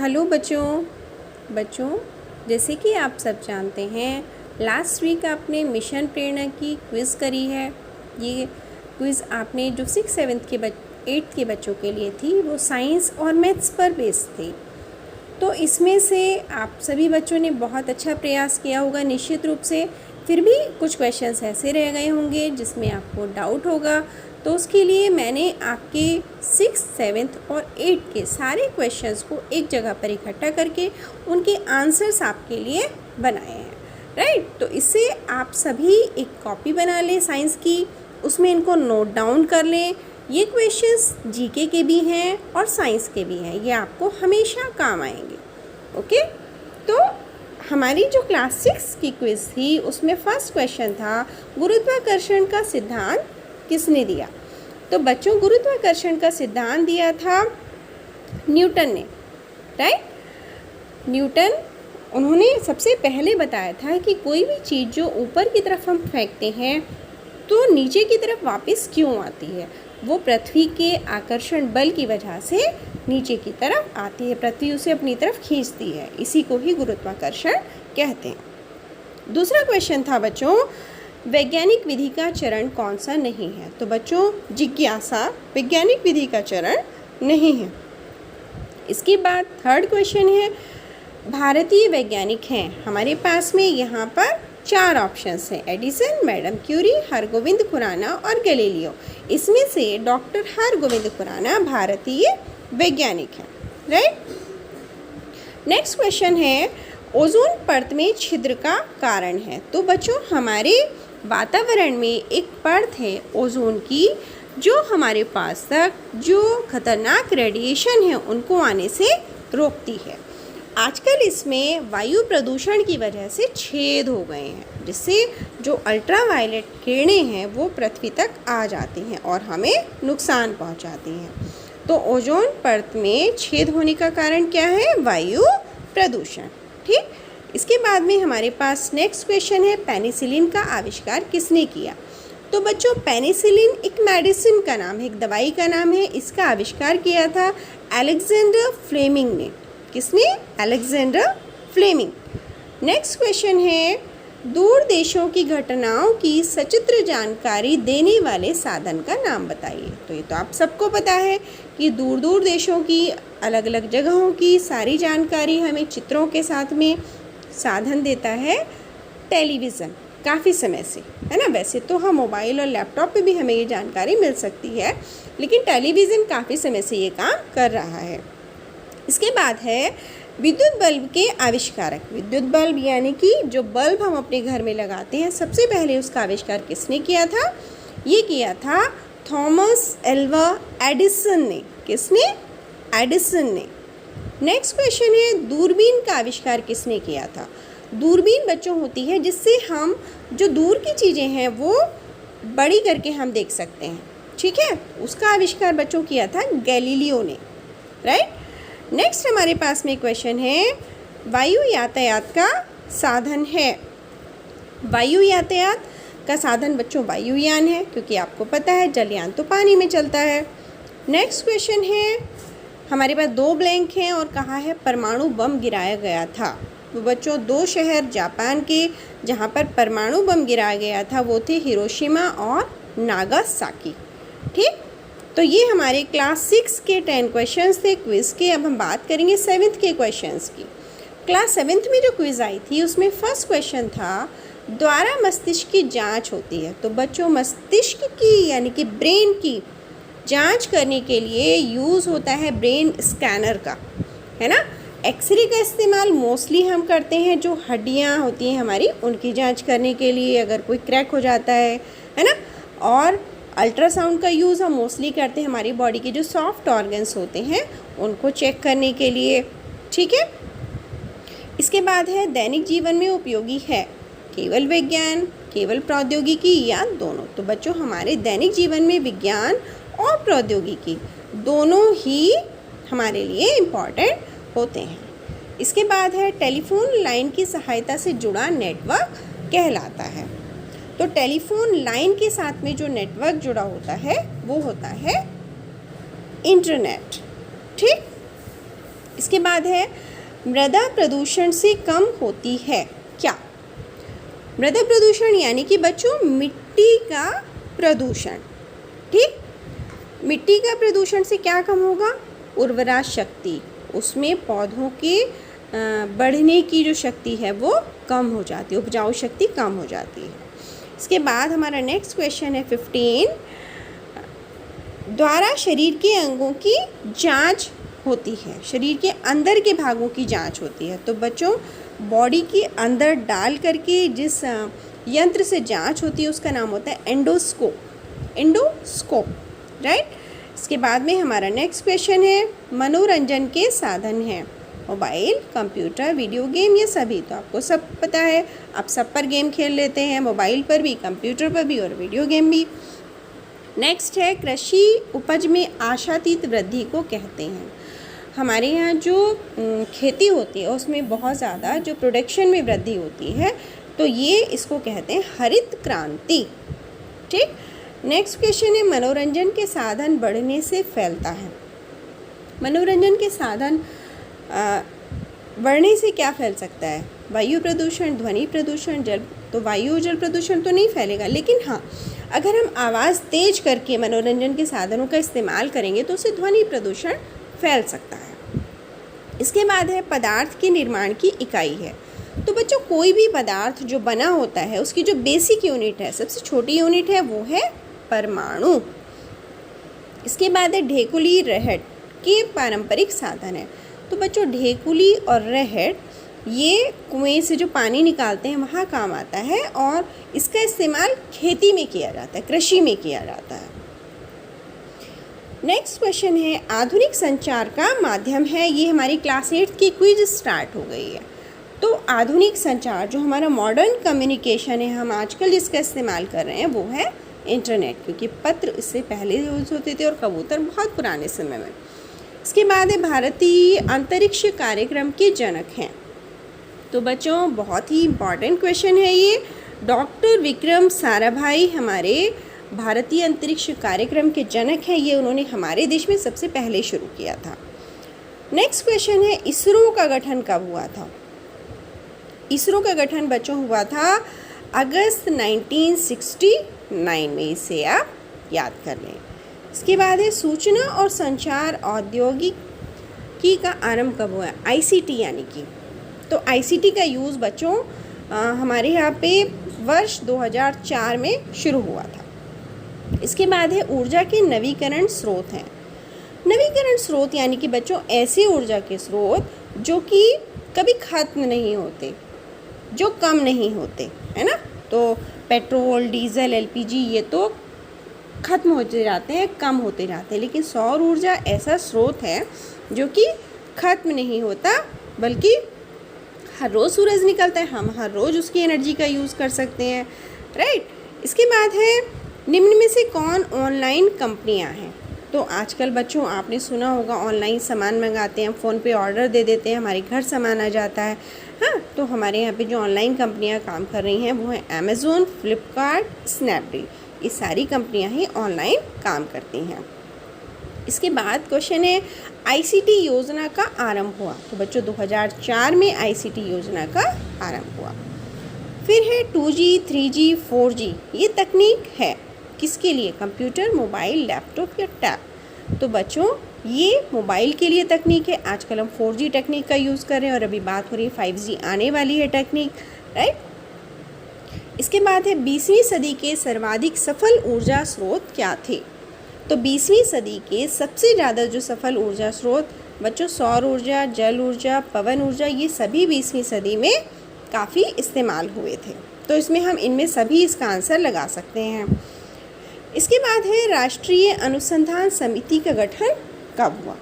Hello बच्चों जैसे कि आप सब जानते हैं लास्ट वीक आपने मिशन प्रेरणा की क्विज़ करी है। ये क्विज़ आपने जो 6, 7 के 8 के बच्चों के लिए थी वो साइंस और मैथ्स पर बेस्ड थी। तो इसमें से आप सभी बच्चों ने बहुत अच्छा प्रयास किया होगा निश्चित रूप से। फिर भी कुछ क्वेश्चंस ऐसे रह गए होंगे जिसमें आपको डाउट होगा, तो उसके लिए मैंने आपके 6, 7 और 8 के सारे क्वेश्चंस को एक जगह पर इकट्ठा करके उनके आंसर्स आपके लिए बनाए हैं, राइट। तो इससे आप सभी एक कॉपी बना लें साइंस की, उसमें इनको नोट डाउन कर लें। ये क्वेश्चंस जीके के भी हैं और साइंस के भी हैं, ये आपको हमेशा काम आएंगे। ओके, तो हमारी जो क्लास 6 की क्विज़ थी उसमें फर्स्ट क्वेश्चन था गुरुत्वाकर्षण का सिद्धांत किसने दिया। तो बच्चों, गुरुत्वाकर्षण का सिद्धांत दिया था न्यूटन ने, राइट। न्यूटन, उन्होंने सबसे पहले बताया था कि कोई भी चीज़ जो ऊपर की तरफ हम फेंकते हैं तो नीचे की तरफ वापस क्यों आती है, वो पृथ्वी के आकर्षण बल की वजह से नीचे की तरफ आती है, पृथ्वी उसे अपनी तरफ खींचती है, इसी को ही गुरुत्वाकर्षण कहते हैं। दूसरा क्वेश्चन था बच्चों, वैज्ञानिक विधि का चरण कौन सा नहीं है। तो बच्चों, जिज्ञासा वैज्ञानिक विधि का चरण नहीं है। इसके बाद थर्ड क्वेश्चन है, भारतीय वैज्ञानिक हैं हमारे पास में यहाँ पर 4 ऑप्शंस हैं, Edison, madam Curie, Hargobind Khorana और गैलीलियो। इसमें से डॉक्टर हरगोविंद खुराना भारतीय वैज्ञानिक हैं, राइट। नेक्स्ट क्वेश्चन है, ओजोन परत में छिद्र का कारण है। तो बच्चों, हमारे वातावरण में एक परत है ओजोन की जो हमारे पास तक जो खतरनाक रेडिएशन है उनको आने से रोकती है। आजकल इसमें वायु प्रदूषण की वजह से छेद हो गए हैं, जिससे जो अल्ट्रावायलेट किरणें हैं वो पृथ्वी तक आ जाती हैं और हमें नुकसान पहुंचाती हैं। तो ओजोन परत में छेद होने का कारण क्या है? वायु प्रदूषण, ठीक। इसके बाद में हमारे पास नेक्स्ट क्वेश्चन है, पेनिसिलिन का आविष्कार किसने किया। तो बच्चों, पेनिसिलिन एक मेडिसिन का नाम है, एक दवाई का नाम है। इसका आविष्कार किया था अलेक्जेंडर फ्लेमिंग ने। किसने? Alexander Fleming. नेक्स्ट क्वेश्चन है, दूर देशों की घटनाओं की सचित्र जानकारी देने वाले साधन का नाम बताइए। तो ये तो आप सबको पता है कि दूर दूर देशों की अलग अलग जगहों की सारी जानकारी हमें चित्रों के साथ में साधन देता है टेलीविज़न, काफ़ी समय से, है ना। वैसे तो हम मोबाइल और लैपटॉप पे भी हमें ये जानकारी मिल सकती है, लेकिन टेलीविज़न काफ़ी समय से ये काम कर रहा है। इसके बाद है विद्युत बल्ब के आविष्कारक। विद्युत बल्ब यानी कि जो बल्ब हम अपने घर में लगाते हैं, सबसे पहले उसका आविष्कार किसने किया था? ये किया था थॉमस एल्वा एडिसन ने। किसने? एडिसन ने। नेक्स्ट क्वेश्चन है, दूरबीन का आविष्कार किसने किया था। दूरबीन बच्चों होती है जिससे हम जो दूर की चीज़ें हैं वो बड़ी करके हम देख सकते हैं, ठीक है। उसका आविष्कार बच्चों किया था गैलीलियो ने, राइट। नेक्स्ट हमारे पास में क्वेश्चन है, वायु यातायात का साधन है। वायु यातायात का साधन बच्चों वायुयान है, क्योंकि आपको पता है जलयान तो पानी में चलता है। नेक्स्ट क्वेश्चन है, हमारे पास 2 ब्लैंक हैं और कहा है परमाणु बम गिराया गया था। तो बच्चों, 2 शहर जापान के जहाँ पर परमाणु बम गिराया गया था वो थे हिरोशिमा और नागासाकी, ठीक। तो ये हमारे क्लास 6 के 10 क्वेश्चंस थे क्विज़ के। अब हम बात करेंगे 7th के क्वेश्चंस की। क्लास 7th में जो क्विज़ आई थी उसमें फर्स्ट क्वेश्चन था, द्वारा मस्तिष्क की जांच होती है। तो बच्चों, मस्तिष्क की यानी कि ब्रेन की जांच करने के लिए यूज़ होता है ब्रेन स्कैनर का, है ना। एक्सरे का इस्तेमाल मोस्टली हम करते हैं जो हड्डियाँ होती हैं हमारी उनकी जांच करने के लिए, अगर कोई क्रैक हो जाता है ना। और अल्ट्रासाउंड का यूज़ हम मोस्टली करते हैं हमारी बॉडी के जो सॉफ्ट ऑर्गन्स होते हैं उनको चेक करने के लिए, ठीक है। इसके बाद है, दैनिक जीवन में उपयोगी है केवल विज्ञान, केवल प्रौद्योगिकी या दोनों। तो बच्चों, हमारे दैनिक जीवन में विज्ञान और प्रौद्योगिकी दोनों ही हमारे लिए इम्पॉर्टेंट होते हैं। इसके बाद है, टेलीफोन लाइन की सहायता से जुड़ा नेटवर्क कहलाता है। तो टेलीफोन लाइन के साथ में जो नेटवर्क जुड़ा होता है वो होता है इंटरनेट, ठीक। इसके बाद है मृदा प्रदूषण से कम होती है क्या? मृदा प्रदूषण यानी कि बच्चों मिट्टी का प्रदूषण। ठीक, मिट्टी का प्रदूषण से क्या कम होगा? उर्वरा शक्ति, उसमें पौधों के बढ़ने की जो शक्ति है वो कम हो जाती है, उपजाऊ शक्ति कम हो जाती है। इसके बाद हमारा नेक्स्ट क्वेश्चन है 15 द्वारा शरीर के अंगों की जांच होती है, शरीर के अंदर के भागों की जांच होती है। तो बच्चों बॉडी के अंदर डाल करके जिस यंत्र से जांच होती है उसका नाम होता है एंडोस्कोप, राइट। इसके बाद में हमारा नेक्स्ट क्वेश्चन है मनोरंजन के साधन हैं मोबाइल, कंप्यूटर, वीडियो गेम, ये सभी तो आपको सब पता है, आप सब पर गेम खेल लेते हैं, मोबाइल पर भी, कंप्यूटर पर भी और वीडियो गेम भी। नेक्स्ट है कृषि उपज में आशातीत वृद्धि को कहते हैं। हमारे यहाँ जो खेती होती है उसमें बहुत ज़्यादा जो प्रोडक्शन में वृद्धि होती है, तो ये इसको कहते हैं हरित क्रांति। ठीक, नेक्स्ट क्वेश्चन है मनोरंजन के साधन बढ़ने से फैलता है। मनोरंजन के साधन बढ़ने से क्या फैल सकता है? वायु प्रदूषण, ध्वनि प्रदूषण, जल, तो वायु जल प्रदूषण तो नहीं फैलेगा, लेकिन हाँ अगर हम आवाज़ तेज करके मनोरंजन के साधनों का इस्तेमाल करेंगे तो उससे ध्वनि प्रदूषण फैल सकता है। इसके बाद है पदार्थ के निर्माण की इकाई है। तो बच्चों कोई भी पदार्थ जो बना होता है उसकी जो बेसिक यूनिट है, सबसे छोटी यूनिट है, वो है परमाणु। इसके बाद है ढेकुली रहट के पारंपरिक साधन है। तो बच्चों ढेकुली और रहट ये कुएं से जो पानी निकालते हैं वहाँ काम आता है और इसका इस्तेमाल खेती में किया जाता है, कृषि में किया जाता है। नेक्स्ट क्वेश्चन है आधुनिक संचार का माध्यम है। ये हमारी क्लास 8 की क्विज स्टार्ट हो गई है। तो आधुनिक संचार जो हमारा मॉडर्न कम्युनिकेशन है, हम आजकल जिसका इस्तेमाल कर रहे हैं वो है इंटरनेट, क्योंकि पत्र इससे पहले यूज़ होते थे और कबूतर बहुत पुराने समय में। इसके बाद है भारतीय अंतरिक्ष कार्यक्रम के जनक हैं। तो बच्चों बहुत ही इम्पॉर्टेंट क्वेश्चन है ये। डॉक्टर विक्रम साराभाई हमारे भारतीय अंतरिक्ष कार्यक्रम के जनक हैं। ये उन्होंने हमारे देश में सबसे पहले शुरू किया था। नेक्स्ट क्वेश्चन है इसरो का गठन कब हुआ था? इसरो का गठन बच्चों हुआ था अगस्त 1969 में, इसे आप याद कर लें। इसके बाद है सूचना और संचार औद्योगिकी का आरंभ कब हुआ? आईसीटी यानी कि, तो आईसीटी का यूज़ बच्चों हमारे यहाँ पे वर्ष 2004 में शुरू हुआ था। इसके बाद है ऊर्जा के नवीकरण स्रोत हैं। नवीकरण स्रोत यानी कि बच्चों ऐसे ऊर्जा के स्रोत जो कि कभी खत्म नहीं होते, जो कम नहीं होते, है ना। तो पेट्रोल, डीजल, एलपीजी ये तो ख़त्म होते जाते हैं, कम होते जाते हैं, लेकिन सौर ऊर्जा ऐसा स्रोत है जो कि ख़त्म नहीं होता, बल्कि हर रोज़ सूरज निकलता है, हम हर रोज़ उसकी एनर्जी का यूज़ कर सकते हैं, राइट। इसके बाद है निम्न में से कौन ऑनलाइन कंपनियां हैं? तो आजकल बच्चों आपने सुना होगा ऑनलाइन सामान मंगाते हैं, फ़ोन पे ऑर्डर दे देते हैं, हमारे घर सामान आ जाता है। हाँ, तो हमारे यहाँ पे जो ऑनलाइन कंपनियां काम कर रही हैं वो हैं अमेज़ोन, फ्लिपकार्ट, स्नैपडील। ये सारी कंपनियां ही ऑनलाइन काम करती हैं। इसके बाद क्वेश्चन है आईसीटी योजना का आरंभ हुआ। तो बच्चों 2004 में आईसीटी योजना का आरंभ हुआ। फिर है 2G, 3G, 4G। ये तकनीक है किसके लिए? कंप्यूटर, मोबाइल, लैपटॉप या टैब। तो बच्चों ये मोबाइल के लिए तकनीक है। आजकल हम 4G टेक्निक का यूज़ कर रहे हैं और अभी बात हो रही है 5G आने वाली है टेक्निक, राइट। इसके बाद है 20वीं सदी के सर्वाधिक सफल ऊर्जा स्रोत क्या थे? तो 20वीं सदी के सबसे ज़्यादा जो सफल ऊर्जा स्रोत बच्चों सौर ऊर्जा, जल ऊर्जा, पवन ऊर्जा, ये सभी 20वीं सदी में काफ़ी इस्तेमाल हुए थे। तो इसमें हम इनमें सभी इसका आंसर लगा सकते हैं। इसके बाद है राष्ट्रीय अनुसंधान समिति का गठन कब हुआ?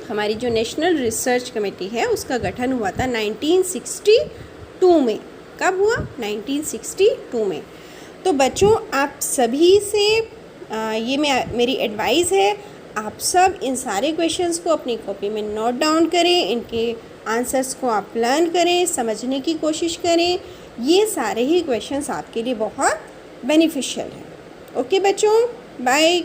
हमारी जो नेशनल रिसर्च कमेटी है उसका गठन हुआ था 1962 में। कब हुआ? 1962 में। तो बच्चों आप सभी से ये मेरी एडवाइस है, आप सब इन सारे क्वेश्चंस को अपनी कॉपी में नोट डाउन करें, इनके आंसर्स को आप लर्न करें, समझने की कोशिश करें। ये सारे ही क्वेश्चंस आपके लिए बहुत बेनिफिशियल हैं। ओके बच्चों, बाय।